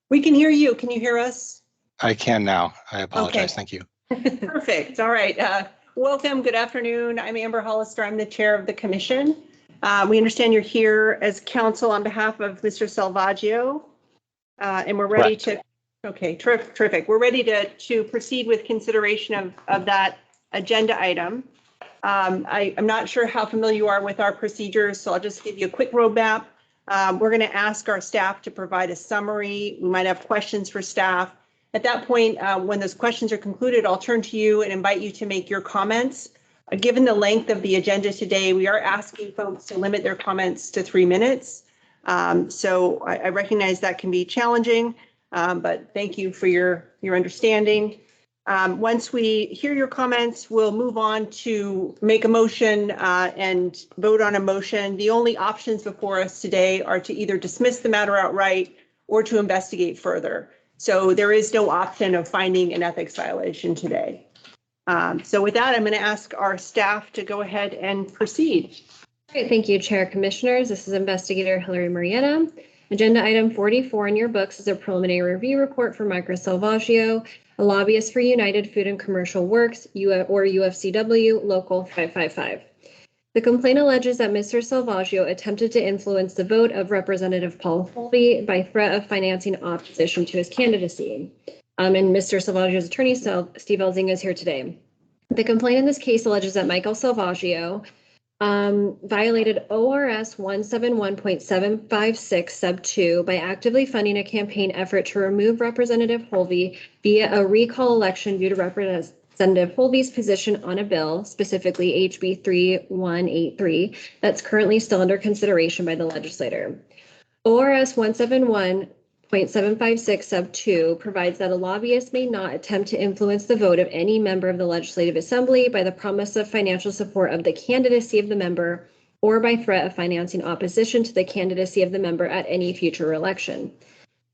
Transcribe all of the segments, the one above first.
We can hear you. Can you hear us? I can now. I apologize. Okay. Thank you. Perfect. All right. Welcome. Good afternoon. I'm Amber Hollister. I'm the chair of the commission. We understand you're here as counsel on behalf of Mr. Salvaggio, and we're ready to. Okay, terrific. We're ready to proceed with consideration of that agenda item. I'm not sure how familiar you are with our procedures, so I'll just give you a quick roadmap. We're going to ask our staff to provide a summary. We might have questions for staff. At that point, when those questions are concluded, I'll turn to you and invite you to make your comments. Given the length of the agenda today, we are asking folks to limit their comments to 3 minutes. So I recognize that can be challenging, but thank you for your understanding. Once we hear your comments, we'll move on to make a motion and vote on a motion. The only options before us today are to either dismiss the matter outright or to investigate further. So there is no option of finding an ethics violation today. So with that, I'm going to ask our staff to go ahead and proceed. Great, thank you, Chair Commissioners. This is Investigator Hillary Marietta. Agenda item 44 in your books is a preliminary review report for Michael Salvaggio, a lobbyist for United Food and Commercial Works, or UFCW, Local 555. The complaint alleges that Mr. Salvaggio attempted to influence the vote of Representative Paul Holby by threat of financing opposition to his candidacy. And Mr. Salvaggio's attorney, Steve Elzinga, is here today. The complaint in this case alleges that Michael Salvaggio violated ORS 171.756 sub 2 by actively funding a campaign effort to remove Representative Holby via a recall election due to Representative Holby's position on a bill, specifically HB 3183, that's currently still under consideration by the legislator. ORS 171.756 sub 2 provides that a lobbyist may not attempt to influence the vote of any member of the Legislative Assembly by the promise of financial support of the candidacy of the member or by threat of financing opposition to the candidacy of the member at any future election.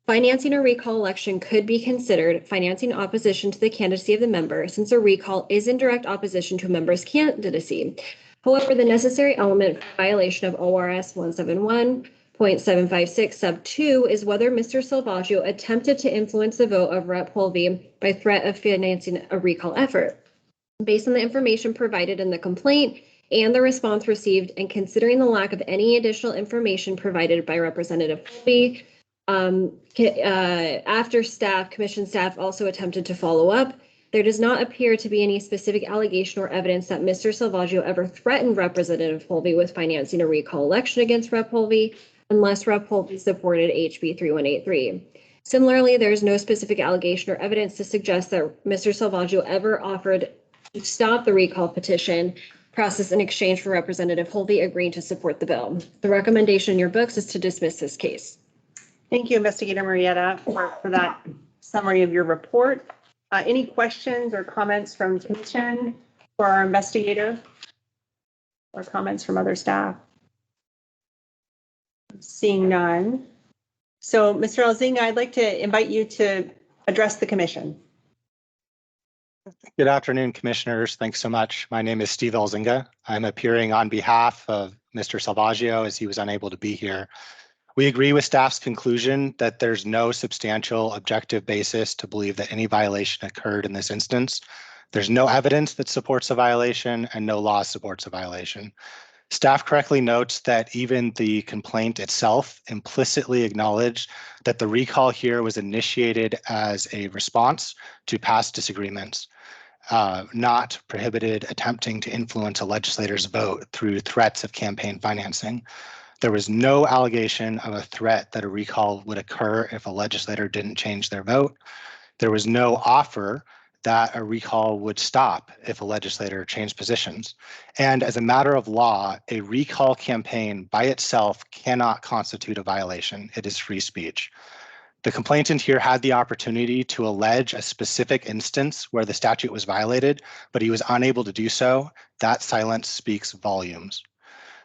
Financing a recall election could be considered financing opposition to the candidacy of the member, since a recall is in direct opposition to a member's candidacy. However, the necessary element for violation of ORS 171.756 sub 2 is whether Mr. Salvaggio attempted to influence the vote of Rep. Holby by threat of financing a recall effort. Based on the information provided in the complaint and the response received, and considering the lack of any additional information provided by Representative Holby, after commission staff also attempted to follow up, there does not appear to be any specific allegation or evidence that Mr. Salvaggio ever threatened Representative Holby with financing a recall election against Rep. Holby, unless Rep. Holby supported HB 3183. Similarly, there is no specific allegation or evidence to suggest that Mr. Salvaggio ever offered to stop the recall petition process in exchange for Representative Holby agreeing to support the bill. The recommendation in your books is to dismiss this case. Thank you, Investigator Marietta, for that summary of your report. Any questions or comments from the commission for our investigator, or comments from other staff? Seeing none. So, Mr. Elzinga, I'd like to invite you to address the commission. Good afternoon, commissioners. Thanks so much. My name is Steve Elzinga. I'm appearing on behalf of Mr. Salvaggio as he was unable to be here. We agree with staff's conclusion that there's no substantial objective basis to believe that any violation occurred in this instance. There's no evidence that supports a violation and no law supports a violation. Staff correctly notes that even the complaint itself implicitly acknowledged that the recall here was initiated as a response to past disagreements, not prohibited attempting to influence a legislator's vote through threats of campaign financing. There was no allegation of a threat that a recall would occur if a legislator didn't change their vote. There was no offer that a recall would stop if a legislator changed positions. And as a matter of law, a recall campaign by itself cannot constitute a violation. It is free speech. The complainant here had the opportunity to allege a specific instance where the statute was violated, but he was unable to do so. That silence speaks volumes.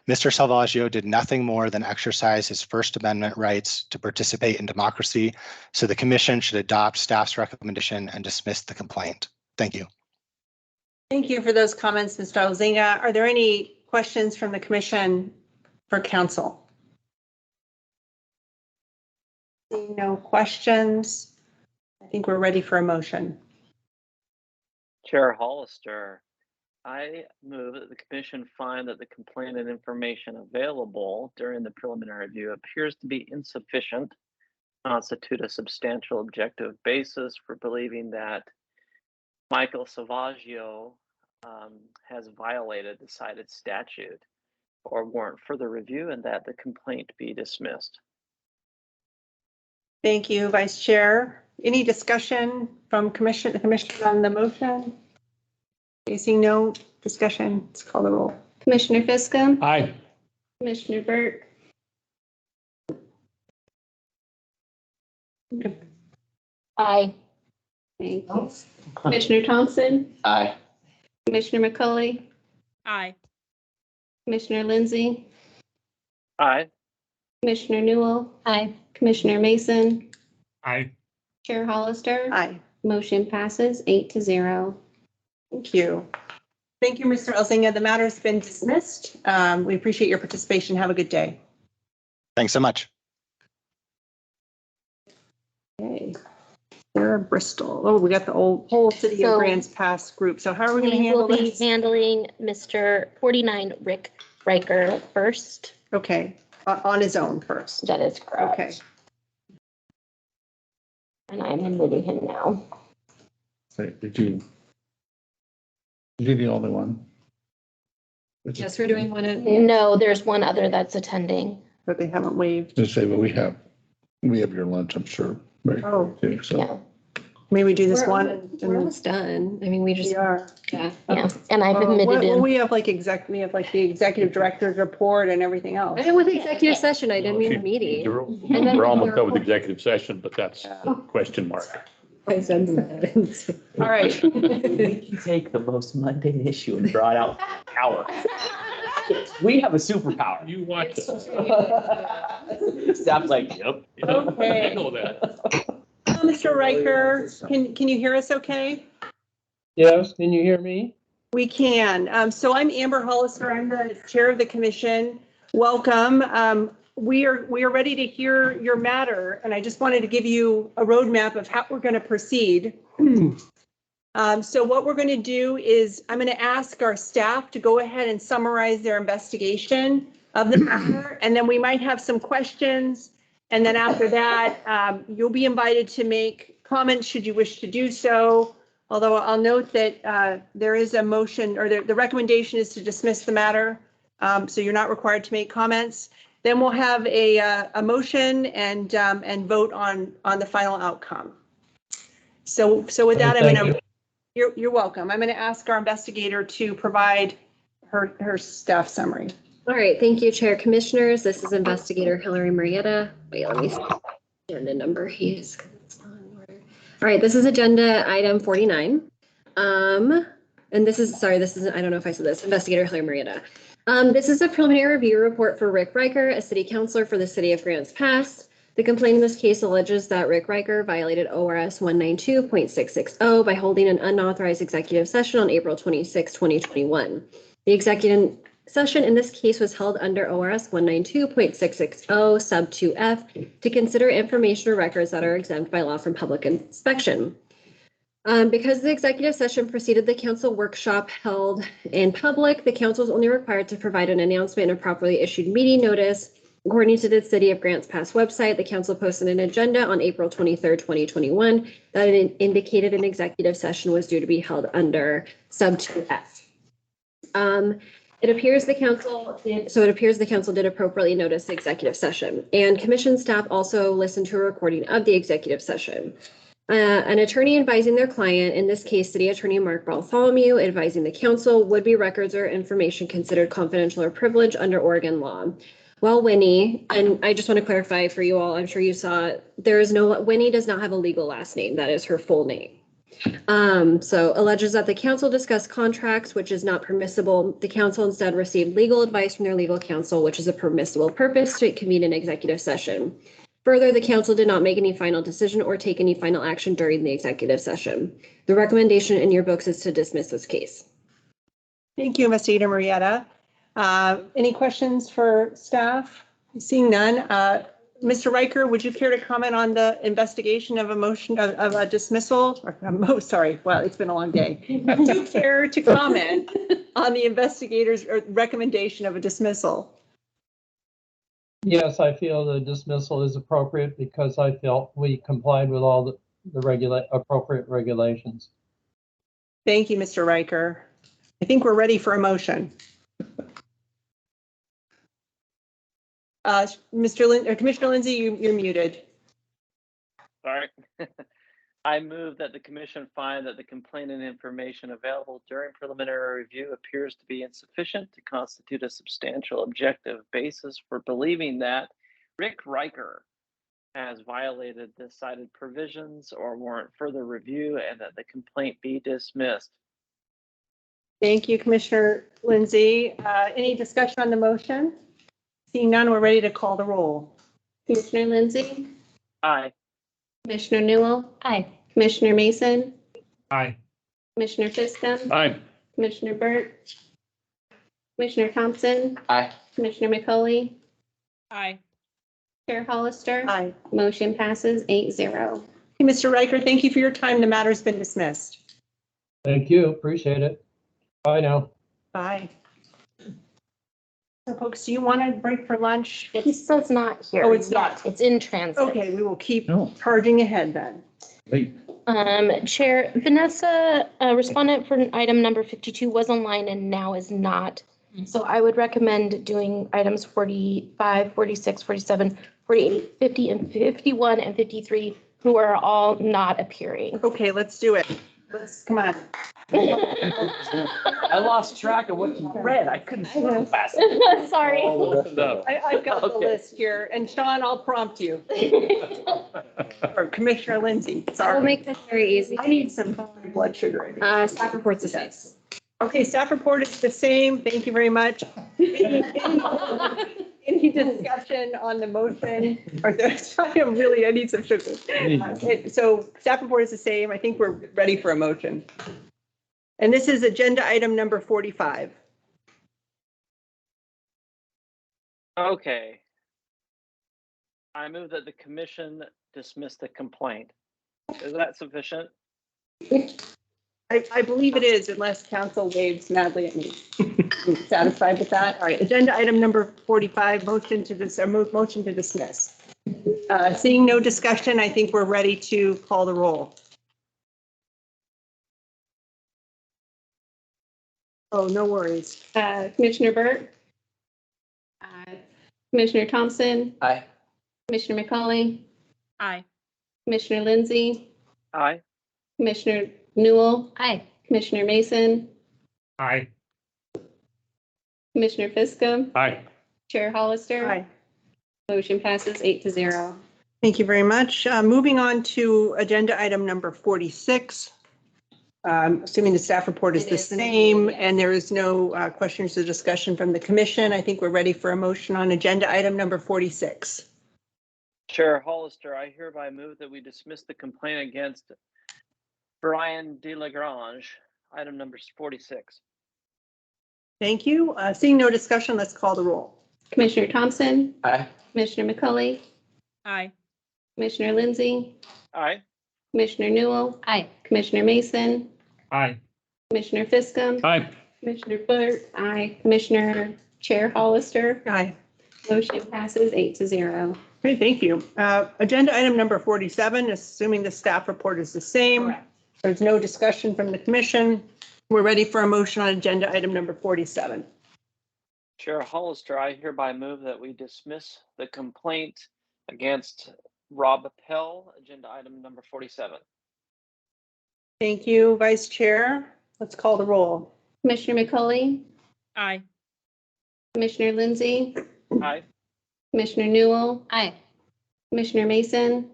Mr. Salvaggio did nothing more than exercise his First Amendment rights to participate in democracy, so the commission should adopt staff's recommendation and dismiss the complaint. Thank you. Thank you for those comments, Mr. Elzinga. Are there any questions from the commission for council? Seeing no questions, I think we're ready for a motion. Chair Hollister, I move that the commission find that the complainant information available during the preliminary review appears to be insufficient, constitute a substantial objective basis for believing that Michael Salvaggio has violated the cited statute or warrant further review, and that the complaint be dismissed. Thank you, Vice Chair. Any discussion from the commission on the motion? Seeing no discussion, let's call the roll. Commissioner Fiska? Aye. Commissioner Burke? Aye. Thank you. Commissioner Thompson? Aye. Commissioner McCulley? Aye. Commissioner Lindsay? Aye. Commissioner Newell? Aye. Commissioner Mason? Aye. Chair Hollister? Aye. Motion passes 8-0. Thank you. Thank you, Mr. Elzinga. The matter has been dismissed. We appreciate your participation. Have a good day. Thanks so much. Okay. Sarah Bristol. Oh, we got the whole City of So- Grants Pass group. So how are we going to We handle will be this? handling Mr. 49 Rick Riker first. Okay, on his own first. That is correct. Okay. And I'm admitting him now. Did you? You're the only one. Yes, we're doing one at. No, there's one other that's attending. But they haven't waived. Just say, but we have your lunch, I'm sure. Right. Oh. Too, so. Yeah, Maybe we do this We're one. We're almost done. I mean, we just, We are. yeah. yeah. And I've Well, admitted him. we have like we have like the executive director's report and everything else. I didn't with the executive session. I didn't mean the meeting. And then- We're almost done with executive session, but that's a question mark. All right. We can take the most mundane issue and draw it out power. We have a superpower. You watch it. Staff's like, yep. Okay. I know that. Mr. Riker, can you hear us okay? Yes, can you hear me? We can. So I'm Amber Hollister. I'm the chair of the commission. Welcome. We are ready to hear your matter, and I just wanted to give you a roadmap of how we're going to proceed. So what we're going to do is I'm going to ask our staff to go ahead and summarize their investigation of the matter, and then we might have some questions. And then after that, you'll be invited to make comments should you wish to do so. Although I'll note that there is a motion, or the recommendation is to dismiss the matter. So you're not required to make comments. Then we'll have a motion and vote on the final outcome. So with that, I'm going to, you're welcome. I'm going to ask our investigator to provide her staff summary. All right, thank you, Chair Commissioners. This is Investigator Hillary Marietta. Wait, let me see the agenda number. He's. All right, this is agenda item 49. And this is, I don't know if I said this, Investigator Hillary Marietta. This is a preliminary review report for Rick Riker, a city councilor for the city of Grants Pass. The complaint in this case alleges that Rick Riker violated ORS 192.660 by holding an unauthorized executive session on April 26, 2021. The executive session in this case was held under ORS 192.660 sub 2F to consider information or records that are exempt by law from public inspection. Because the executive session preceded the council workshop held in public, the council is only required to provide an announcement and a properly issued meeting notice. According to the City of Grants Pass website, the council posted an agenda on April 23rd, 2021 that indicated an executive session was due to be held under sub 2F. It appears the council did appropriately notice the executive session, and commission staff also listened to a recording of the executive session. An attorney advising their client, in this case, City Attorney Mark Bartholomew, advising the council, would be records or information considered confidential or privileged under Oregon law. Well, Winnie, and I just want to clarify for you all, I'm sure you saw, Winnie does not have a legal last name. That is her full name. So alleges that the council discussed contracts, which is not permissible. The council instead received legal advice from their legal counsel, which is a permissible purpose to convene an executive session. Further, the council did not make any final decision or take any final action during the executive session. The recommendation in your books is to dismiss this case. Thank you, Investigator Marietta. Any questions for staff? Seeing none, Mr. Riker, would you care to comment on the investigation of a motion of a dismissal? Sorry, well, it's been a long day. Do you care to comment on the investigator's recommendation of a dismissal? Yes, I feel the dismissal is appropriate because I felt we complied with all the appropriate regulations. Thank you, Mr. Riker. I think we're ready for a motion. Commissioner Lindsay, you're muted. Sorry. I move that the commission find that the complainant information available during preliminary review appears to be insufficient to constitute a substantial objective basis for believing that Rick Riker has violated the cited provisions or warrant further review, and that the complaint be dismissed. Thank you, Commissioner Lindsay. Any discussion on the motion? Seeing none, we're ready to call the roll. Commissioner Lindsay, Aye. Commissioner Newell, Aye. Commissioner Mason, Aye. Commissioner Fiscum, Aye. Commissioner Burt, Commissioner Thompson, Aye. Commissioner McCauley, Aye. Chair Hollister. Aye. Motion passes 8-0. Hey, Mr. Riker, thank you for your time. The matter's been dismissed. Thank you, appreciate it. Bye now. Bye. So folks, do you want to break for lunch? It says not here. Oh, it's yet. not. It's in transit. Okay, we will keep No. charging ahead then. Wait, Chair, Vanessa, respondent for item number 52 was online and now is not. So I would recommend doing items 45, 46, 47, 48, 50, and 51, and 53, who are all not appearing. Okay, let's do it. Come on. I lost track of what you read. I couldn't see it fast. Sorry. No. I've got the Okay. list here, and Sean, I'll prompt you, or Commissioner Lindsay, I will sorry. make this very easy. I need some blood sugar. Staff reports of this. Okay, staff report is the same. Thank you very much. Any discussion on the motion? Or I need some sugar. So staff report is the same. I think we're ready for a motion. And this is agenda item number 45. Okay. I move that the commission dismiss the complaint. Is that sufficient? I believe it is, unless council waves madly at me. Satisfied with that? All right, agenda item number 45, motion to dismiss. Seeing no discussion, I think we're ready to call the roll. Oh, no worries. Commissioner Burt, Commissioner Thompson, Aye. Commissioner McCauley, Aye. Commissioner Lindsay, Aye. Commissioner Newell, Aye. Commissioner Mason, Aye. Commissioner Fiscum, Aye. Chair Hollister. Aye. Motion passes 8-0. Thank you very much. Moving on to agenda item number 46. Assuming the staff report is It the is indeed, same yes. and there is no questions or discussion from the commission, I think we're ready for a motion on agenda item number 46. Chair Hollister, I hereby move that we dismiss the complaint against Brian DeLagrange, item number 46. Thank you. Seeing no discussion, let's call the roll. Commissioner Thompson, Aye. Commissioner McCauley, Aye. Commissioner Lindsay, Aye. Commissioner Newell, Aye. Commissioner Mason, Aye. Commissioner Fiscum, Aye. Commissioner Burt, aye. Commissioner Chair Hollister. Aye. Motion passes 8-0. Great, thank you. Agenda item number 47, assuming the staff report is the same. There's no discussion from the commission. We're ready for a motion on agenda item number 47. Chair Hollister, I hereby move that we dismiss the complaint against Rob Appel, agenda item number 47. Thank you, Vice Chair. Let's call the roll. Commissioner McCauley, Aye. Commissioner Lindsay, Aye. Commissioner Newell, Aye. Commissioner Mason,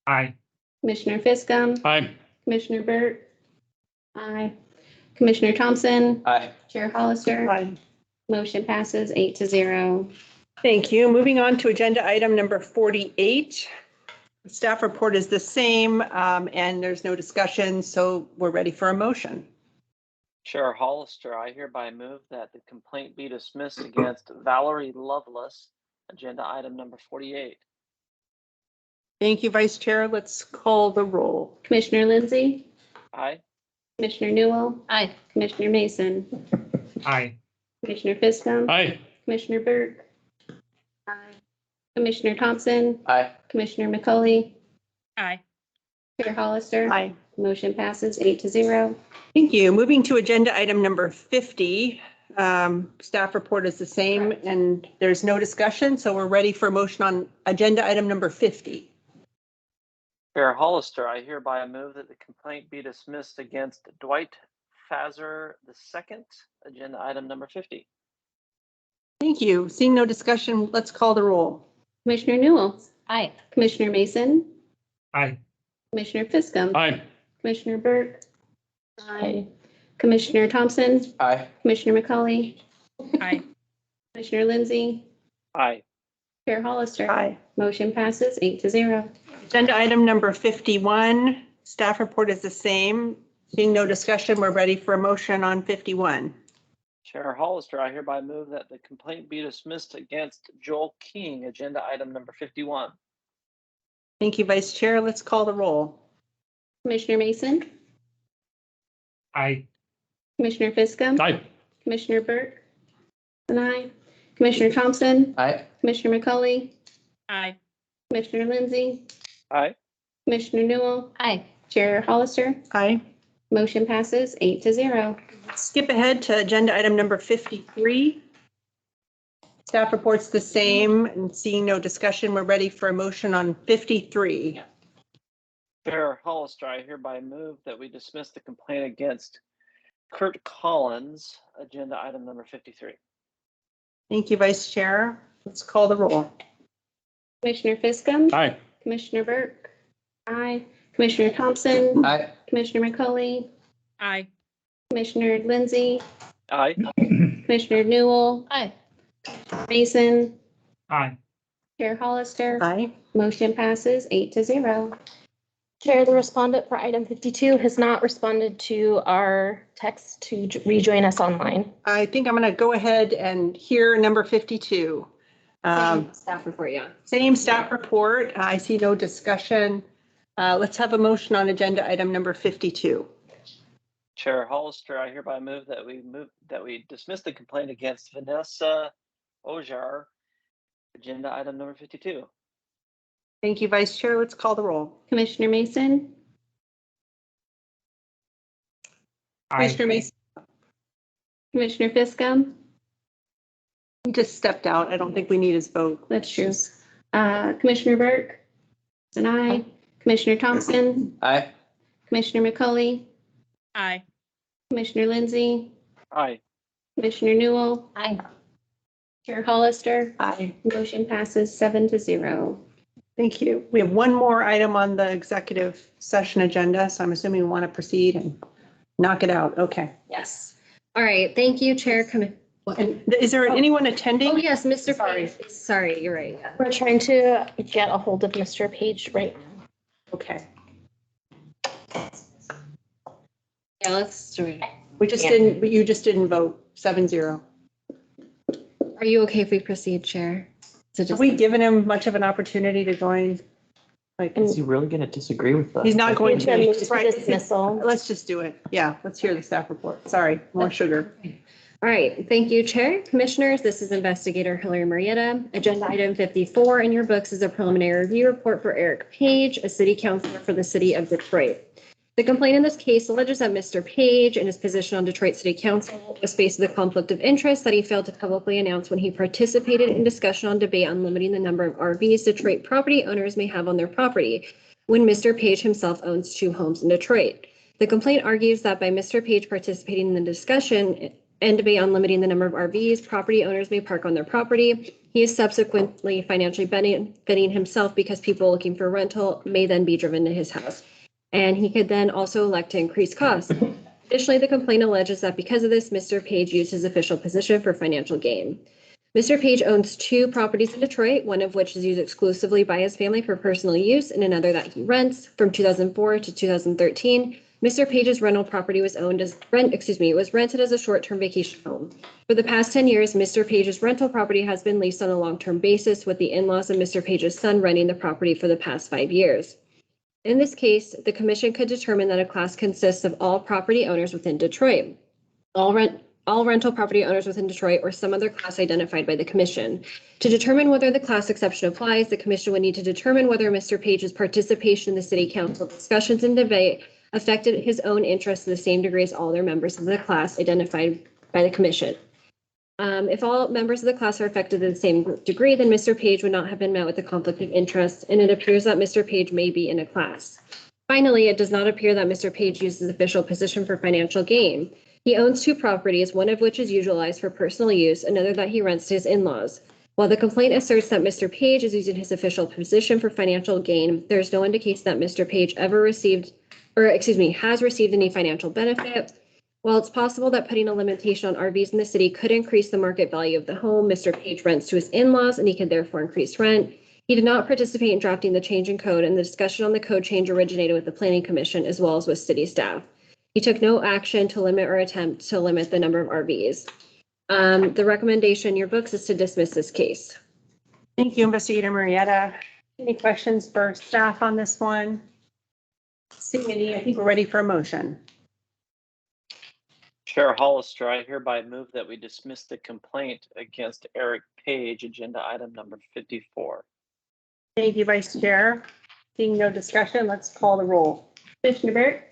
Aye. Commissioner Fiscum, Aye. Commissioner Burt, aye. Commissioner Thompson, Aye. Chair Hollister. Aye. Motion passes 8-0. Thank you. Moving on to agenda item number 48. The staff report is the same and there's no discussion, so we're ready for a motion. Chair Hollister, I hereby move that the complaint be dismissed against Valerie Lovelace, agenda item number 48. Thank you, Vice Chair. Let's call the roll. Commissioner Lindsay, Aye. Commissioner Newell. Aye. Commissioner Mason, Aye. Commissioner Fiscom. Aye. Commissioner Burke. Aye. Commissioner Thompson, Aye. Commissioner McCauley, Aye. Chair Hollister. Aye. Motion passes 8-0. Thank you. Moving to agenda item number 50. Staff report is the same and there's no discussion, so we're ready for a motion on agenda item number 50. Chair Hollister, I hereby move that the complaint be dismissed against Dwight Fazer II, agenda item number 50. Thank you. Seeing no discussion, let's call the roll. Commissioner Newell. Aye. Commissioner Mason, Aye. Commissioner Fiscom. Aye. Commissioner Burke. Aye. Commissioner Thompson, Aye. Commissioner McCauley, Aye. Commissioner Lindsay, Aye. Chair Hollister. Aye. Motion passes 8-0. Agenda item number 51. Staff report is the same. Seeing no discussion, we're ready for a motion on 51. Chair Hollister, I hereby move that the complaint be dismissed against Joel King, agenda item number 51. Thank you, Vice Chair. Let's call the roll. Commissioner Mason, Aye. Commissioner Fiscom. Aye. Commissioner Burke. Aye. Commissioner Thompson, Aye. Commissioner McCauley, Aye. Commissioner Lindsay, Aye. Commissioner Newell, Aye. Chair Hollister. Aye. Motion passes 8-0. Skip ahead to agenda item number 53. Staff reports the same and seeing no discussion, we're ready for a motion on 53. Chair Hollister, I hereby move that we dismiss the complaint against Kurt Collins, agenda item number 53. Thank you, Vice Chair. Let's call the roll. Commissioner Fiscom. Aye. Commissioner Burke. Aye. Commissioner Thompson. Aye. Commissioner McCauley. Aye. Commissioner Lindsay. Aye. Commissioner Newell. Aye. Mason. Aye. Chair Hollister. Aye. Motion passes 8-0. Chair, the respondent for item 52 has not responded to our text to rejoin us online. I think I'm going to go ahead and hear number 52. Staff report, yeah. Same staff report. I see no discussion. Let's have a motion on agenda item number 52. Chair Hollister, I hereby move that we dismiss the complaint against Vanessa Ojar, agenda item number 52. Thank you, Vice Chair. Let's call the roll. Commissioner Mason, Commissioner Mason, Commissioner Fiscom. he just stepped out. I don't think we need his vote. That's true. Commissioner Burke. It's an aye. Commissioner Thompson, Aye. Commissioner McCauley, Aye. Commissioner Lindsay, Aye. Commissioner Newell, Aye. Chair Hollister. Aye. Motion passes 7-0. Thank you. We have one more item on the executive session agenda, so I'm assuming we want to proceed and knock it out. Okay. Yes. All right. Thank you, Chair. And is there anyone attending? Oh, yes, Mr. Sorry. Page. Sorry, you're right. Yeah. We're trying to get a hold of Mr. Page right now. Okay. Yeah, let's do it. We just didn't, you just didn't vote 7-0. Are you okay if we proceed, Chair? So Have just, we given him much of an opportunity to join? Like, Is he really gonna disagree with us? he's not going It's been to. moved to dismissal. Let's just do it. Yeah, let's hear the staff report. Sorry, more sugar. all right. Thank you, Chair. Commissioners, this is Investigator Hillary Marietta. Agenda item 54 in your books is a preliminary review report for Eric Page, a city councilor for the city of Detroit. The complaint in this case alleges that Mr. Page, in his position on Detroit City Council, was faced with a conflict of interest that he failed to publicly announce when he participated in discussion on debate on limiting the number of RVs Detroit property owners may have on their property, when Mr. Page himself owns 2 homes in Detroit. The complaint argues that by Mr. Page participating in the discussion and debate on limiting the number of RVs property owners may park on their property, he is subsequently financially benefiting himself because people looking for rental may then be driven to his house. And he could then also elect to increase costs. Additionally, the complaint alleges that because of this, Mr. Page used his official position for financial gain. Mr. Page owns 2 properties in Detroit, one of which is used exclusively by his family for personal use and another that he rents from 2004 to 2013. Mr. Page's rental property was rented as a short-term vacation home. For the past 10 years, Mr. Page's rental property has been leased on a long-term basis, with the in-laws of Mr. Page's son renting the property for the past 5 years. In this case, the commission could determine that a class consists of all property owners within Detroit, all rental property owners within Detroit, or some other class identified by the commission. To determine whether the class exception applies, the commission would need to determine whether Mr. Page's participation in the city council discussions and debate affected his own interests to the same degree as all other members of the class identified by the commission. If all members of the class are affected to the same degree, then Mr. Page would not have been met with a conflict of interest, and it appears that Mr. Page may be in a class. Finally, it does not appear that Mr. Page used his official position for financial gain. He owns 2 properties, one of which is utilized for personal use, another that he rents to his in-laws. While the complaint asserts that Mr. Page is using his official position for financial gain, there is no indication that Mr. Page has received any financial benefit. While it's possible that putting a limitation on RVs in the city could increase the market value of the home, Mr. Page rents to his in-laws and he can therefore increase rent. He did not participate in drafting the change in code, and the discussion on the code change originated with the Planning Commission as well as with city staff. He took no action to limit or attempt to limit the number of RVs. The recommendation in your books is to dismiss this case. Thank you, Investigator Marietta. Any questions for staff on this one? Seeing any, I think we're ready for a motion. Chair Hollister, I hereby move that we dismiss the complaint against Eric Page, agenda item number 54. Thank you, Vice Chair. Seeing no discussion, let's call the roll. Commissioner Barrett?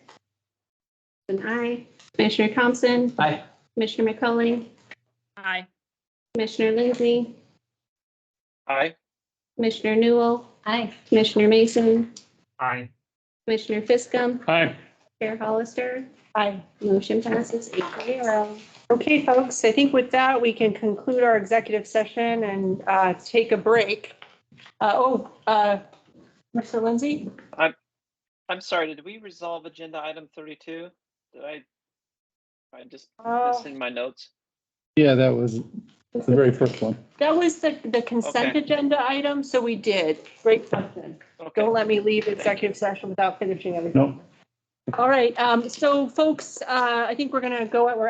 Aye. Commissioner Thompson? Aye. Commissioner McCulley? Aye. Commissioner Lindsey? Aye. Commissioner Newell? Aye. Commissioner Mason? Aye. Commissioner Fiscum? Aye. Chair Hollister? Aye. Motion passes 8-0. Okay, folks, I think with that, we can conclude our executive session and take a break. Mr. Lindsay? I'm sorry, did we resolve agenda item 32? Did I just miss in my notes? Yeah, that was the very first one. That was the consent Okay. agenda item, so we did. Great question. Okay. Don't let me leave executive session without finishing everything. Nope. All right, so folks, I think we're gonna go, we're